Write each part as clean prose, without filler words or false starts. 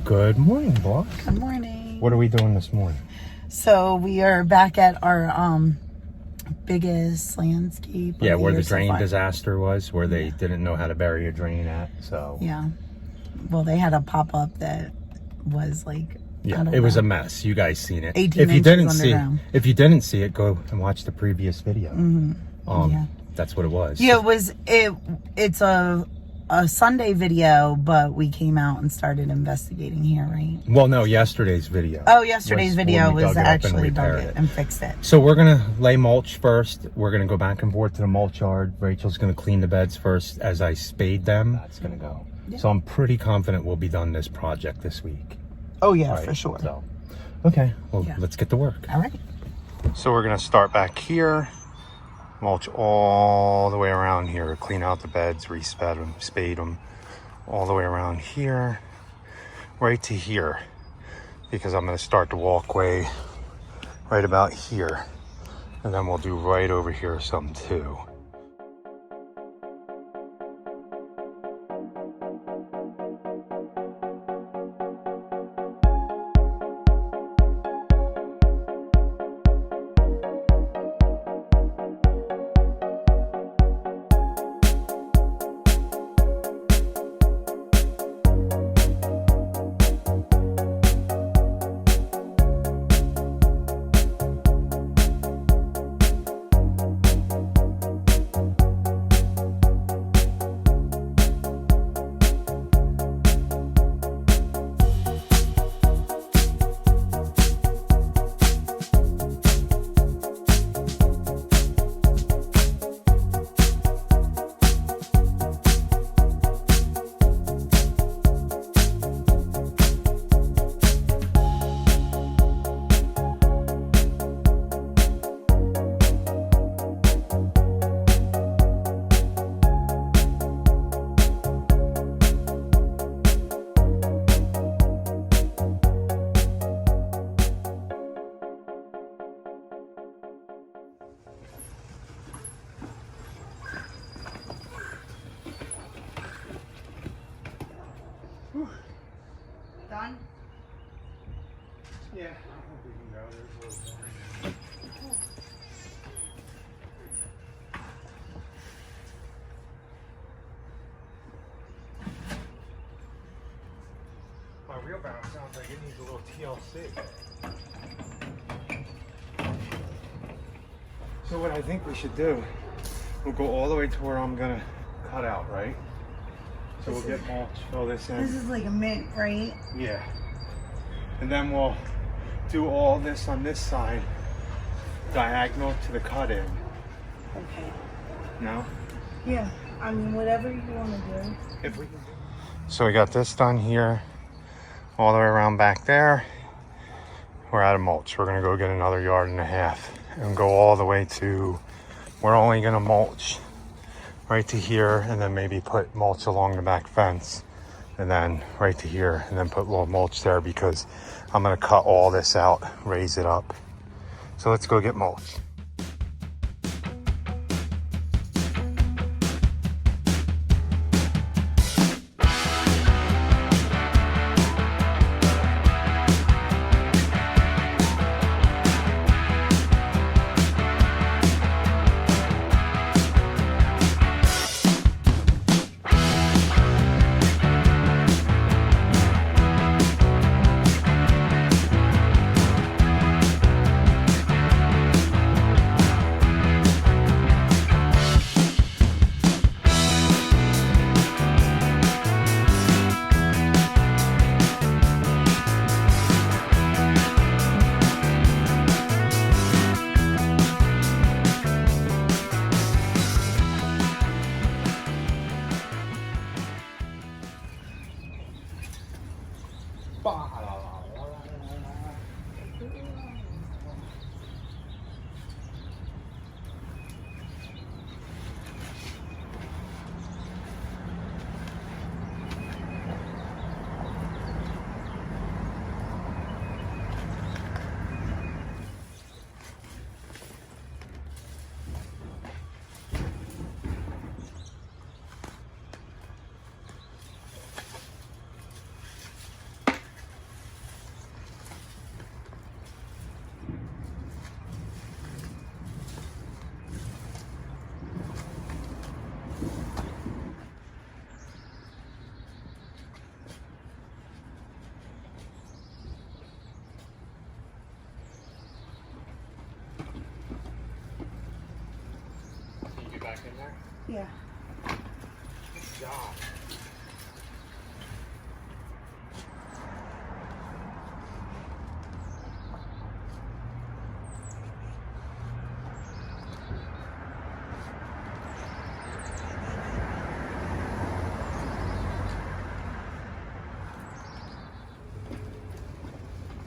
Good morning, boss. Good morning. What are we doing this morning? So we are back at our biggest landscape. Yeah, where the drain disaster was, where they didn't know how to bury a drain at. So yeah, well, they had a pop up that was like it was a mess. You guys seen it? 18 if you inches didn't see, underground. if you didn't see it, go and watch the previous video. Yeah, that's what it was. Yeah, it's a Sunday video, but we came out and started investigating here, right? Well, no, yesterday's video. Oh, yesterday's video was actually dug it and fixed it. So we're gonna lay mulch first. We're gonna go back and forth to the mulch yard. Rachel's gonna clean the beds first as I spade them. That's gonna go. Yeah. So I'm pretty confident we'll be done this project this week. Oh yeah, right? For sure. So, okay, well, let's get to work. All right. So we're gonna start back here. Mulch all the way around here, clean out the beds, spade them all the way around here, right to here, because I'm going to start the walkway right about here, and then we'll do right over here some too. Done? Yeah, I think we can go. There's a little more. My wheelbarrow sounds like it needs a little TLC. So what I think we should do, we'll go all the way to where I'm gonna cut out, right? So we'll get mulch, fill this in. This is like a mint, right? Yeah. And then we'll do all this on this side, diagonal to the cut-in. Okay. No? Yeah. I mean, whatever you want to do. If we can. So we got this done here, all the way around back there. We're out of mulch. We're gonna go get another 1.5 yards and go all the way to, we're only gonna mulch right to here, and then maybe put mulch along the back fence, and then right to here, and then put a little mulch there, because I'm gonna cut all this out, raise it up. So let's go get mulch. Yeah. Good job.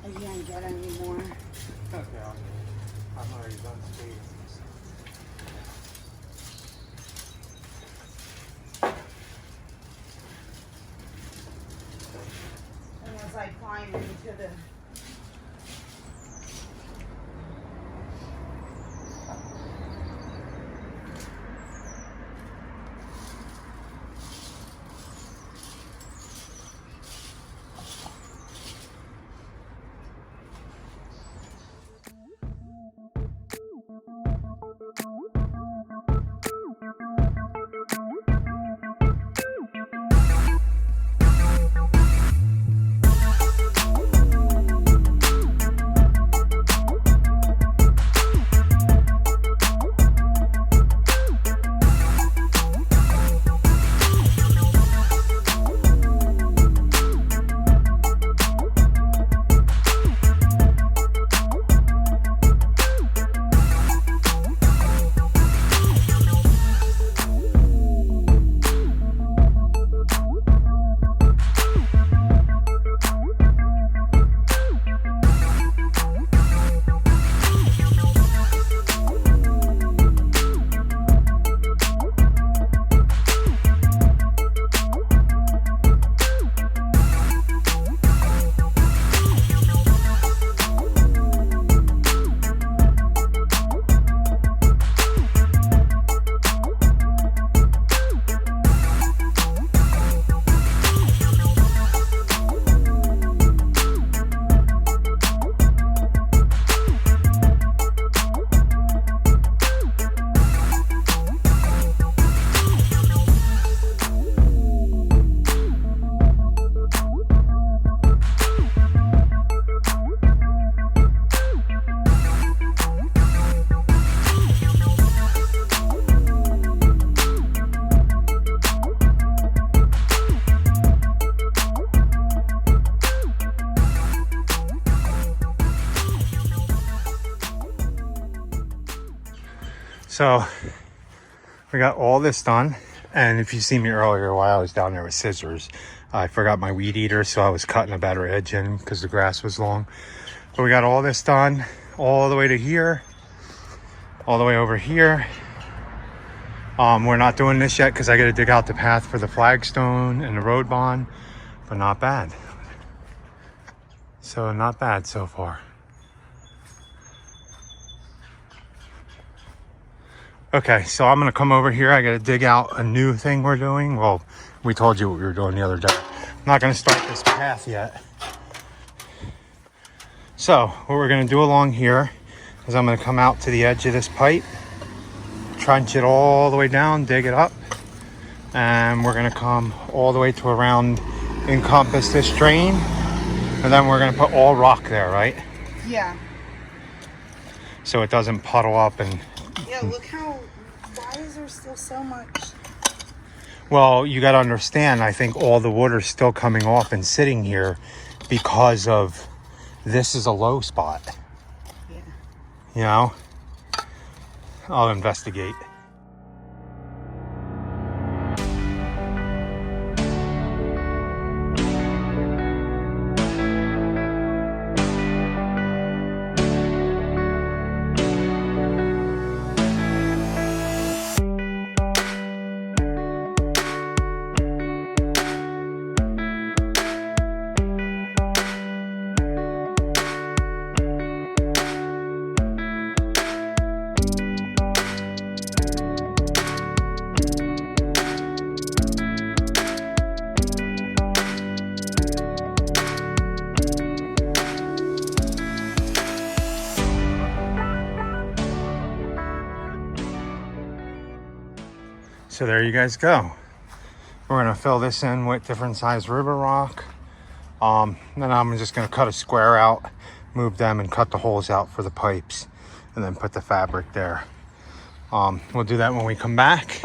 I can't get any more. Okay, I'm already done spading. And as I climb into the So we got all this done, and if you see me earlier while I was down there with scissors, I forgot my weed eater, so I was cutting a better edge in because the grass was long. But we got all this done all the way to here, all the way over here. We're not doing this yet because I got to dig out the path for the flagstone and the road bond, but not bad. So not bad so far. Okay, so I'm gonna come over here. I gotta dig out a new thing we're doing. Well, we told you what we were doing the other day. I'm not gonna start this path yet. So what we're gonna do along here is I'm gonna come out to the edge of this pipe, trench it all the way down, dig it up, and we're gonna come all the way to around, encompass this drain, and then we're gonna put all rock there, right? yeah. So it doesn't puddle up and... Yeah, look how, why is there still so much? Well, you got to understand, I think all the water's still coming off and sitting here because of this is a low spot. Yeah. You know? I'll investigate. So there you guys go. We're gonna fill this in with different size river rock. Then I'm just gonna cut a square out, move them and cut the holes out for the pipes, and then put the fabric there. We'll do that when we come back.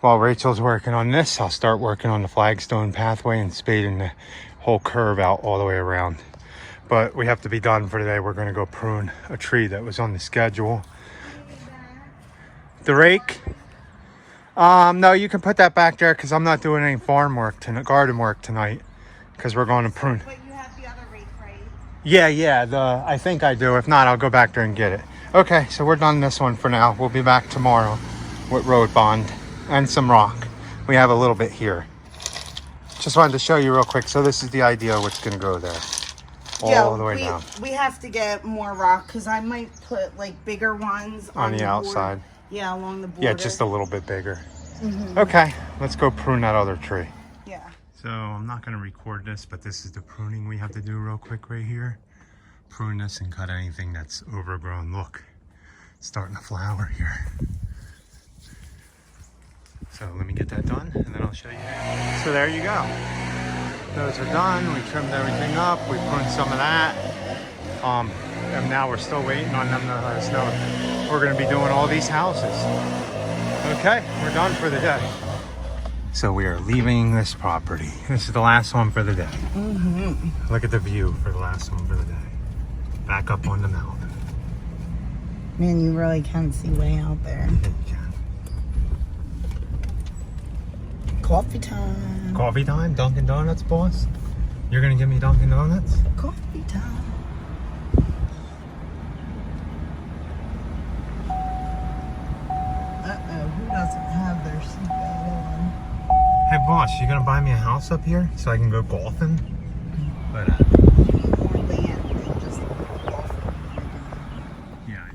while Rachel's working on this, I'll start working on the flagstone pathway and spading the whole curve out all the way around. But we have to be done for today. We're going to go prune a tree that was on the schedule. The rake? No, you can put that back there because I'm not doing any farm work tonight, garden work tonight, because we're going to prune. But you have the other rake, right? Yeah, I think I do. If not, I'll go back there and get it. Okay, so we're done this one for now. We'll be back tomorrow with road bond and some rock. We have a little bit here. Just wanted to show you real quick. So this is the idea of what's going to go there. All the way down. We have to get more rock because I might put like bigger ones on the outside. Border. Yeah, along the border. Yeah, just a little bit bigger. Okay, let's go prune that other tree. Yeah. So I'm not going to record this, but this is the pruning we have to do real quick right here. Prune this and cut anything that's overgrown. Look, it's starting to flower here. So let me get that done and then I'll show you. So there you go. Those are done. We trimmed everything up. We pruned some of that. And now we're still waiting on them to let us know if we're going to be doing all these houses. Okay, we're done for the day. So we are leaving this property. This is the last one for the day. Look at the view for the last one for the day. Back up on the mountain. Man, you really can see way out there. Yeah, you can. Coffee time. Coffee time? Dunkin' Donuts, boss? You're going to give me Dunkin' Donuts? Coffee time. Who doesn't have their seatbelt on? Hey, boss, you going to buy me a house up here so I can go golfing? But, More land than just yeah, I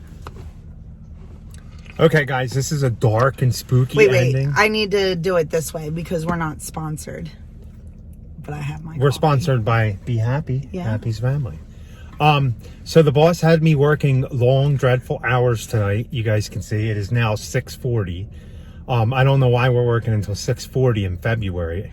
know. Okay, guys, this is a dark and spooky ending. I need to do it this way because we're not sponsored. But I have my We're coffee. sponsored by Be Happy, Yeah. Happy's Family. So the boss had me working long, dreadful hours tonight. You guys can see it is now 6:40. I don't know why we're working until 6:40 in February.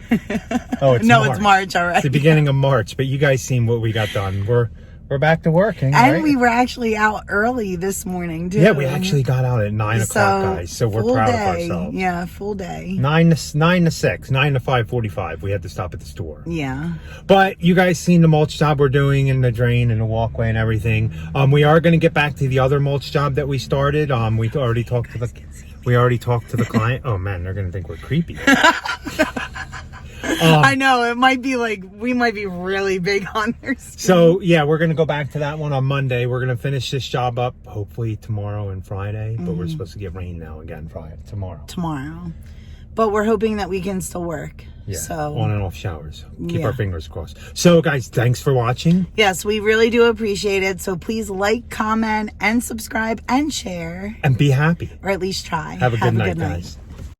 Oh, it's No, March. it's March, all right. It's the beginning of March, but you guys seen what we got done. We're back to working, And right? we were actually out early this morning, too. Yeah, we actually got out at 9 o'clock, guys. So we're full proud day. of ourselves. Yeah, full day. 9 to 6, 9 to 5:45. We had to stop at the store. Yeah. But you guys seen the mulch job we're doing and the drain and the walkway and everything. We are going to get back to the other mulch job that we started. We already talked to the client. Oh man, they're going to think we're creepy. I know, it might be like, we might be really big on their skin. So yeah, we're going to go back to that one on Monday. We're going to finish this job up hopefully tomorrow and Friday, but we're supposed to get rain now again tomorrow. But we're hoping that we can still work. Yeah, So on and off showers. Keep our fingers crossed. So guys, thanks for watching. yes, we really do appreciate it. So please like, comment, and subscribe and share. And be happy. Or at least try. Have a good night, guys.